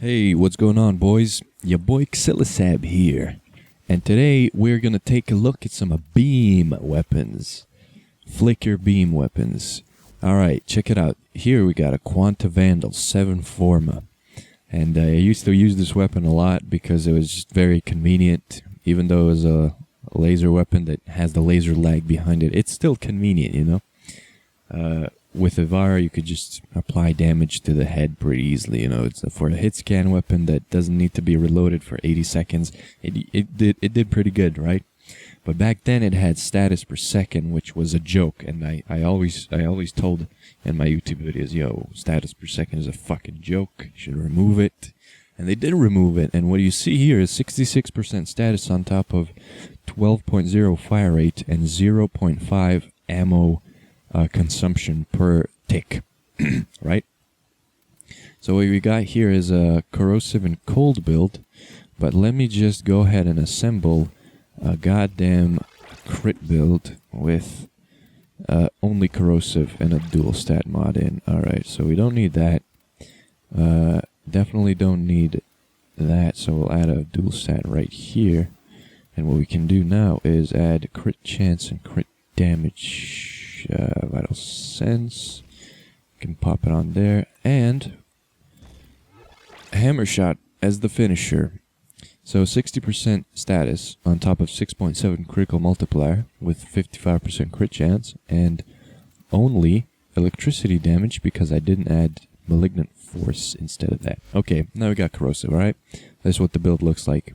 Hey, what's going on, boys? Your boy Ksilisab here. And today we're gonna take a look at some beam weapons. Flicker beam weapons. Alright, check it out. Here we got a Quanta Vandal 7 Forma. And I used to use this weapon a lot because it was just very convenient. Even though it was a laser weapon that has the laser lag behind it, it's still convenient, you know? With Ivara, you could just apply damage to the head pretty easily, you know. It's for a hit scan weapon that doesn't need to be reloaded for 80 seconds. It did pretty good, right? But back then it had status per second, which was a joke, and I always told in my YouTube videos, yo, status per second is a fucking joke. You should remove it. And they did remove it, and what you see here is 66% status on top of 12.0 fire rate and 0.5 ammo consumption per tick, right? So what we got here is a corrosive and cold build, but let me just go ahead and assemble a goddamn crit build with only corrosive and a dual stat mod in. Alright, so we don't need that. Definitely don't need that, so we'll add a dual stat right here. And what we can do now is add crit chance and crit damage. Vital sense, can pop it on there, and hammer shot as the finisher. So 60% status on top of 6.7 critical multiplier with 55% crit chance, and only electricity damage because I didn't add malignant force instead of that. Okay, now we got corrosive. Alright, that's what the build looks like.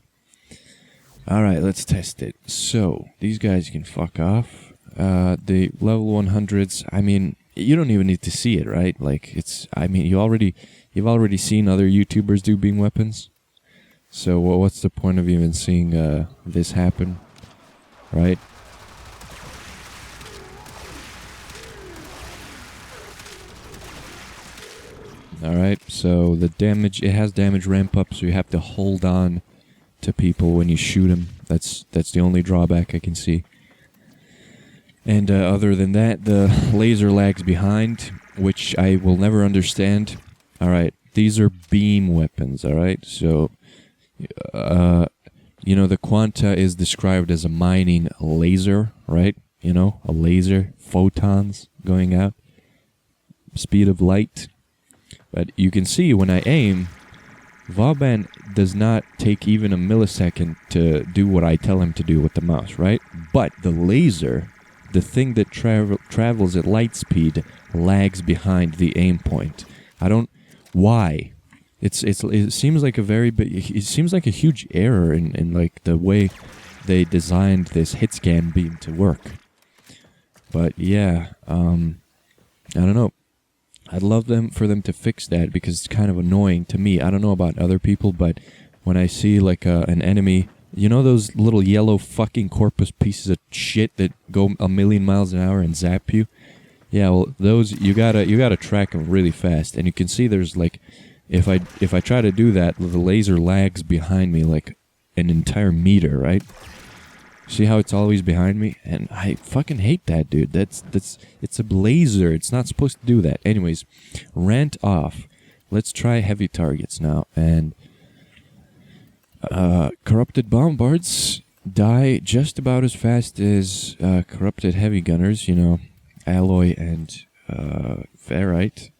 Alright, let's test it. So these guys can fuck off. The level 100s, I mean, you don't even need to see it, right? Like, I mean, you've already seen other YouTubers do beam weapons. So what's the point of even seeing this happen, right? Alright, so the damage, it has damage ramp up, so you have to hold on to people when you shoot them. That's the only drawback I can see. And other than that, the laser lags behind, which I will never understand. Alright, these are beam weapons, alright? So, you know, the Quanta is described as a mining laser, right? You know, a laser, photons going out, speed of light. But you can see when I aim, Vauban does not take even a millisecond to do what I tell him to do with the mouse, right? But the laser, the thing that travels at light speed, lags behind the aim point. I don't... Why? It seems like a very big... It seems like a huge error in like the way they designed this hit scan beam to work. But yeah, I don't know. I'd love for them to fix that because it's kind of annoying to me. I don't know about other people, but when I see like an enemy... You know those little yellow fucking corpus pieces of shit that go a million miles an hour and zap you? Yeah, well, those you gotta track them really fast, and you can see there's like, if I try to do that, the laser lags behind me like an entire meter, right? See how it's always behind me, and I fucking hate that, dude. It's a laser. It's not supposed to do that. Anyways, rant off. Let's try heavy targets now, and. Corrupted bombards die just about as fast as corrupted heavy gunners, you know, alloy and ferrite.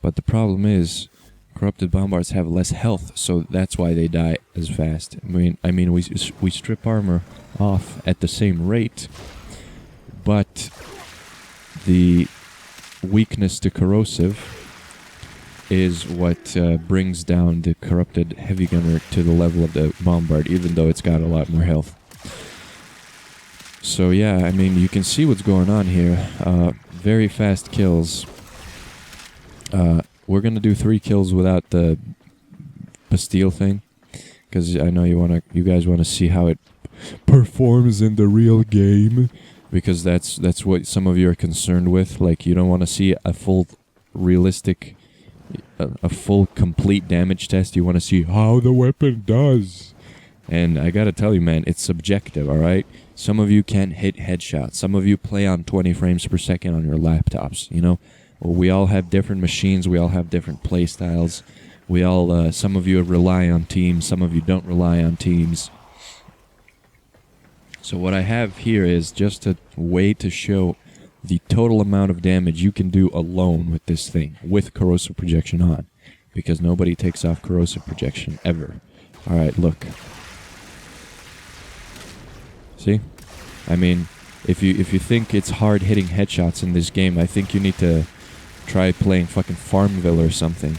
But the problem is, corrupted bombards have less health, so that's why they die as fast. I mean, we strip armor off at the same rate, but the weakness to corrosive is what brings down the corrupted heavy gunner to the level of the bombard, even though it's got a lot more health. So yeah, I mean, you can see what's going on here. Very fast kills. We're gonna do 3 kills without the Bastille thing, because I know you guys wanna see how it performs in the real game, because that's what some of you are concerned with. Like, you don't want to see a full realistic. A full complete damage test. You want to see how the weapon does. And I gotta tell you, man, it's subjective, alright? Some of you can't hit headshots. Some of you play on 20 frames per second on your laptops, you know? Well, we all have different machines. We all have different play styles. We all, some of you rely on teams, some of you don't rely on teams. So what I have here is just a way to show the total amount of damage you can do alone with this thing, with corrosive projection on. Because nobody takes off corrosive projection, ever. Alright, look. See? I mean, if you think it's hard hitting headshots in this game, I think you need to try playing fucking Farmville or something.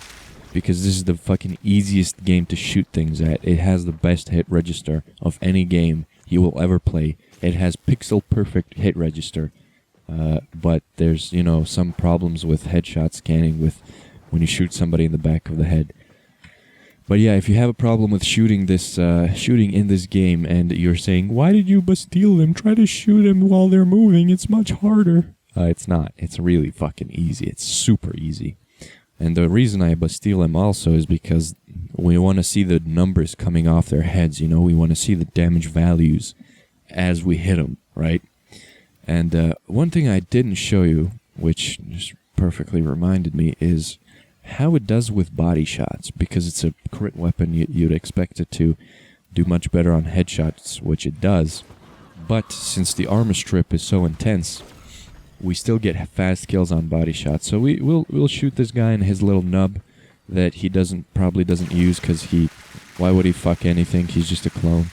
Because this is the fucking easiest game to shoot things at. It has the best hit register of any game you will ever play. It has pixel perfect hit register. But there's, you know, some problems with headshot scanning with when you shoot somebody in the back of the head. But yeah, if you have a problem with shooting in this game, and you're saying, why did you Bastille them? Try to shoot them while they're moving. It's much harder. It's not. It's really fucking easy. It's super easy. And the reason I Bastille them also is because we want to see the numbers coming off their heads, you know? We want to see the damage values as we hit them, right? And one thing I didn't show you, which just perfectly reminded me, is how it does with body shots, because it's a crit weapon. You'd expect it to do much better on headshots, which it does. But since the armor strip is so intense, we still get fast kills on body shots. So we'll shoot this guy in his little nub that he probably doesn't use, because why would he fuck anything? He's just a clone.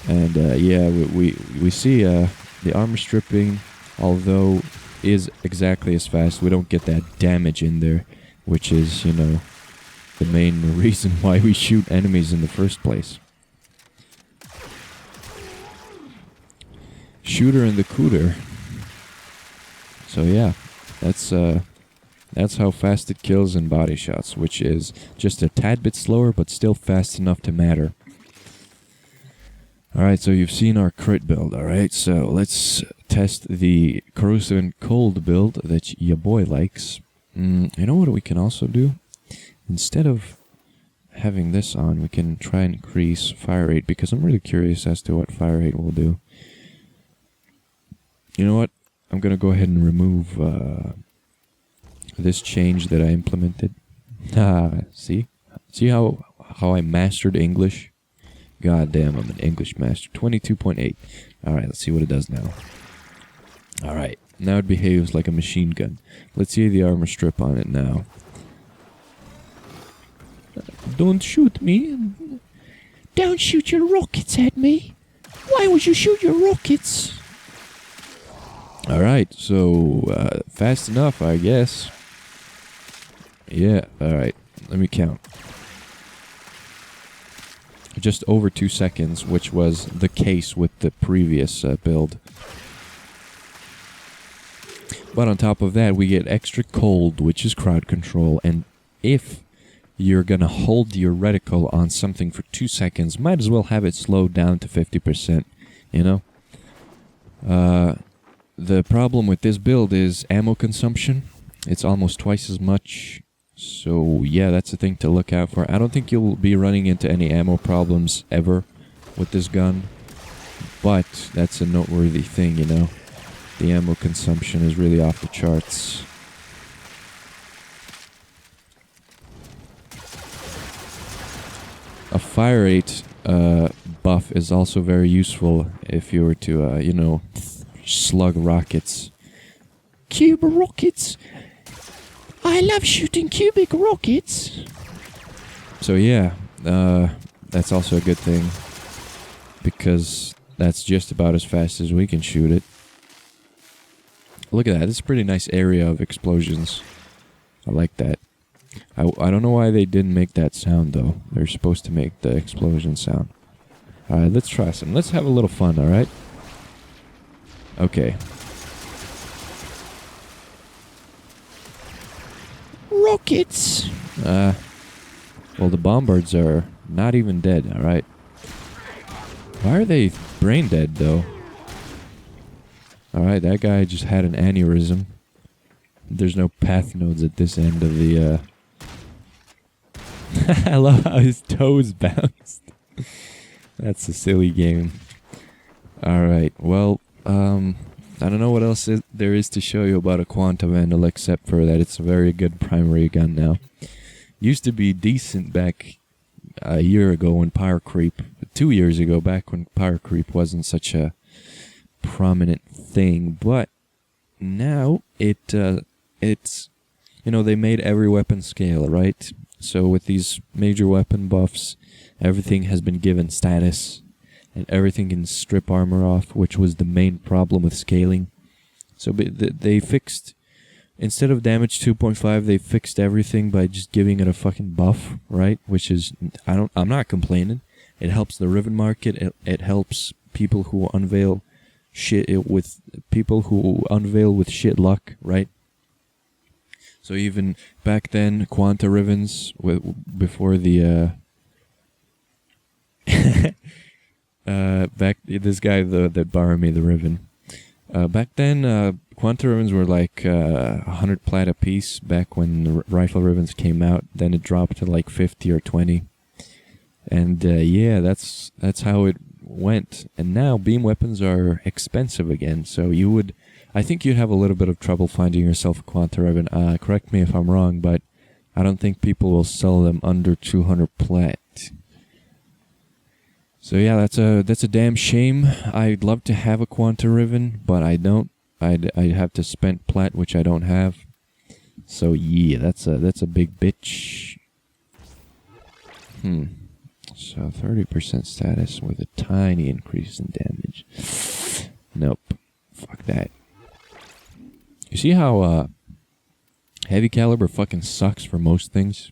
And yeah, we see the armor stripping, although is exactly as fast. We don't get that damage in there, which is, you know, the main reason why we shoot enemies in the first place. Shooter and the cooter. So yeah, that's how fast it kills in body shots, which is just a tad bit slower, but still fast enough to matter. Alright, so you've seen our crit build, alright? So let's test the corrosive and cold build that your boy likes. You know what we can also do? Instead of having this on, we can try and increase fire rate, because I'm really curious as to what fire rate will do. You know what? I'm gonna go ahead and remove this change that I implemented. See? See how I mastered English? God damn, I'm an English master. 22.8. Alright, let's see what it does now. Alright, now it behaves like a machine gun. Let's see the armor strip on it now. Don't shoot me. Don't shoot your rockets at me. Why would you shoot your rockets? Alright, so fast enough, I guess. Yeah, alright, let me count. Just over 2 seconds, which was the case with the previous build. But on top of that, we get extra cold, which is crowd control, and if you're gonna hold your reticle on something for 2 seconds, might as well have it slowed down to 50%, you know? The problem with this build is ammo consumption. It's almost twice as much. So yeah, that's a thing to look out for. I don't think you'll be running into any ammo problems ever with this gun, but that's a noteworthy thing, you know. The ammo consumption is really off the charts. A fire rate buff is also very useful if you were to, you know, slug rockets. Cube rockets! I love shooting cubic rockets! So yeah, that's also a good thing, because that's just about as fast as we can shoot it. Look at that, it's a pretty nice area of explosions. I like that. I don't know why they didn't make that sound though. They're supposed to make the explosion sound. Alright, let's try some. Let's have a little fun, alright? Okay. Rockets! Well, the bombards are not even dead, alright? Why are they brain dead, though? Alright, that guy just had an aneurysm. There's no path nodes at this end of the, I love how his toes bounced. That's a silly game. Alright, well, I don't know what else there is to show you about a Quanta Vandal, except for that it's a very good primary gun now. used to be decent back a year ago when Power Creep, 2 years ago, back when Power Creep wasn't such a prominent thing, but now it's, you know, they made every weapon scale, right? So with these major weapon buffs, everything has been given status, and everything can strip armor off, which was the main problem with scaling. So they fixed, instead of damage 2.5, they fixed everything by just giving it a fucking buff, right? Which is, I'm not complaining. It helps the Riven market. It helps people who unveil shit with shit luck, right? So even back then, Quanta Rivens, before the this guy that borrowed me the Riven. Back then, Quanta Rivens were like 100 plat a piece back when the Rifle Rivens came out. Then it dropped to like 50 or 20. And yeah, that's how it went. And now beam weapons are expensive again. So I think you'd have a little bit of trouble finding yourself a Quanta Riven. Correct me if I'm wrong, but I don't think people will sell them under 200 plat. So yeah, that's a damn shame. I'd love to have a Quanta Riven, but I don't. I'd have to spend plat, which I don't have. So yeah, that's a big bitch. So 30% status with a tiny increase in damage. Nope. Fuck that. You see how heavy caliber fucking sucks for most things?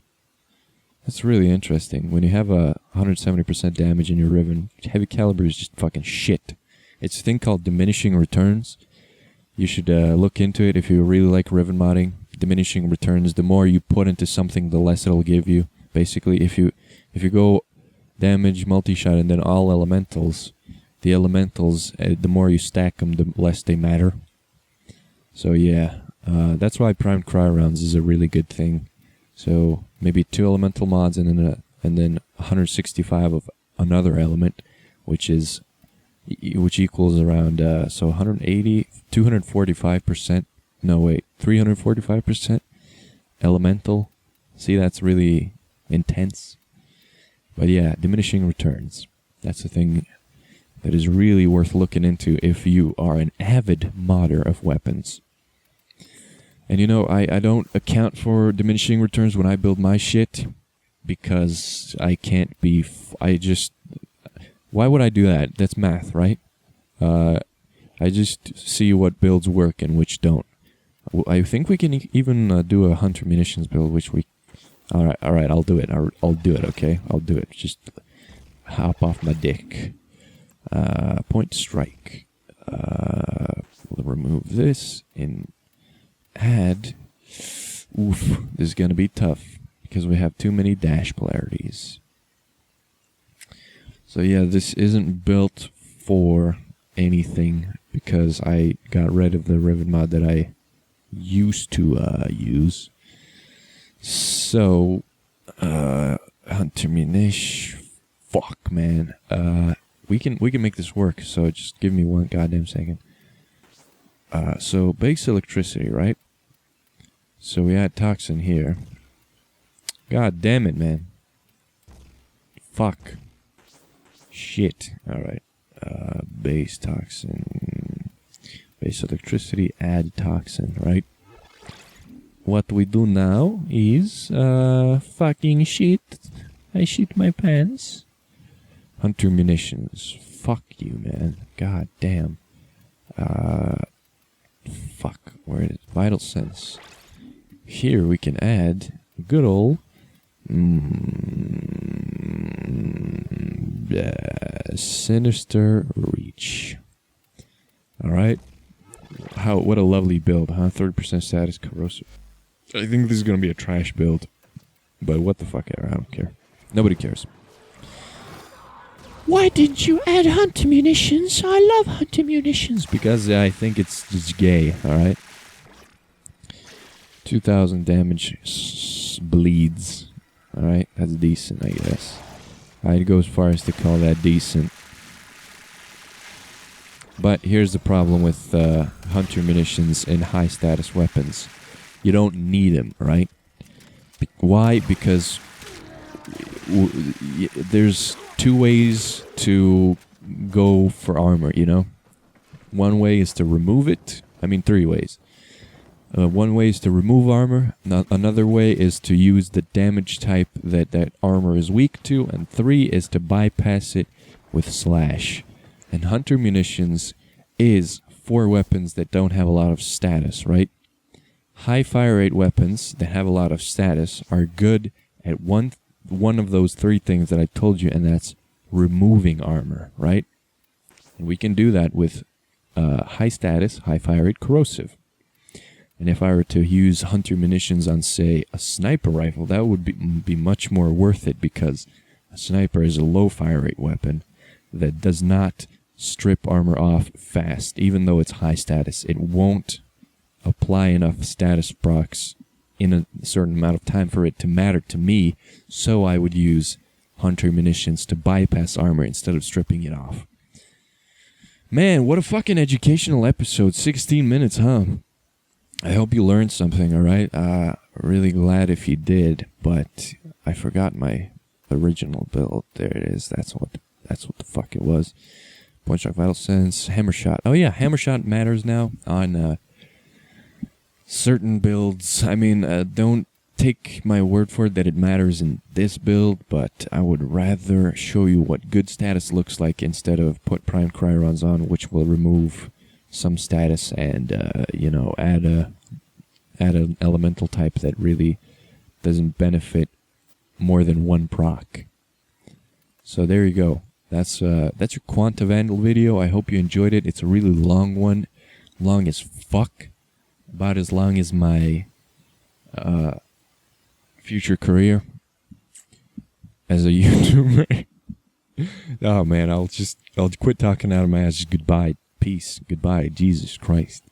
That's really interesting. When you have a 170% damage in your Riven, heavy caliber is just fucking shit. It's a thing called diminishing returns. You should look into it if you really like Riven modding. Diminishing returns, the more you put into something, the less it'll give you. Basically, if you go damage, multi-shot, and then all elementals, the elementals, the more you stack them, the less they matter. So yeah, that's why primed cryo rounds is a really good thing. So maybe 2 elemental mods and then 165 of another element, which equals around 180, 245%. No wait, 345% elemental. See, that's really intense. But yeah, diminishing returns. That's the thing that is really worth looking into if you are an avid modder of weapons. And you know, I don't account for diminishing returns when I build my shit, because I can't be... why would I do that? That's math, right? I just see what builds work and which don't. I think we can even do a hunter munitions build, which we... Alright, I'll do it. I'll do it, okay? I'll do it. Just hop off my dick. Point strike. We'll remove this and add... Oof, this is gonna be tough, because we have too many dash polarities. So yeah, this isn't built for anything, because I got rid of the Riven mod that I used to use. So, hunter munition, fuck man, we can make this work. So just give me one goddamn second. So base electricity, right? So we add toxin here. God damn it, man. Fuck. Shit. All right. Base toxin. Base electricity. Add toxin, right? What we do now is fucking shit. I shit my pants. Hunter munitions. Fuck you, man. God damn. Fuck. Where is it? Vital sense. Here we can add good old sinister reach. All right. What a lovely build, huh? 30% status, corrosive. I think this is gonna be a trash build, but what the fuck ever, I don't care. Nobody cares. Why didn't you add hunter munitions? I love hunter munitions. Because I think it's just gay, alright? 2000 damage bleeds. Alright, that's decent, I guess. I'd go as far as to call that decent. But here's the problem with hunter munitions and high status weapons. You don't need them, right? Why? Because there's two ways to go for armor, you know? One way is to remove it. I mean, three ways. One way is to remove armor. Another way is to use the damage type that armor is weak to. And three is to bypass it with slash. And hunter munitions is for weapons that don't have a lot of status, right? High fire rate weapons that have a lot of status are good at one of those three things that I told you, and that's removing armor, right? And we can do that with high status, high fire rate, corrosive. And if I were to use hunter munitions on, say, a sniper rifle, that would be much more worth it, because a sniper is a low fire rate weapon that does not strip armor off fast. Even though it's high status, it won't apply enough status procs in a certain amount of time for it to matter to me, so I would use hunter munitions to bypass armor instead of stripping it off. Man, what a fucking educational episode. 16 minutes, huh? I hope you learned something, alright? Really glad if you did, but I forgot my original build. There it is. That's what the fuck it was. Point shock, vital sense, hammer shot. Oh yeah, hammer shot matters now on certain builds. I mean, don't take my word for it that it matters in this build, but I would rather show you what good status looks like instead of put prime cryrons on, which will remove some status and add an elemental type that really doesn't benefit more than one proc. So there you go. That's your Quanta Vandal video. I hope you enjoyed it. It's a really long one, long as fuck, about as long as my future career as a YouTuber. Oh man, I'll quit talking out of my ass. Goodbye. Peace. Goodbye. Jesus Christ.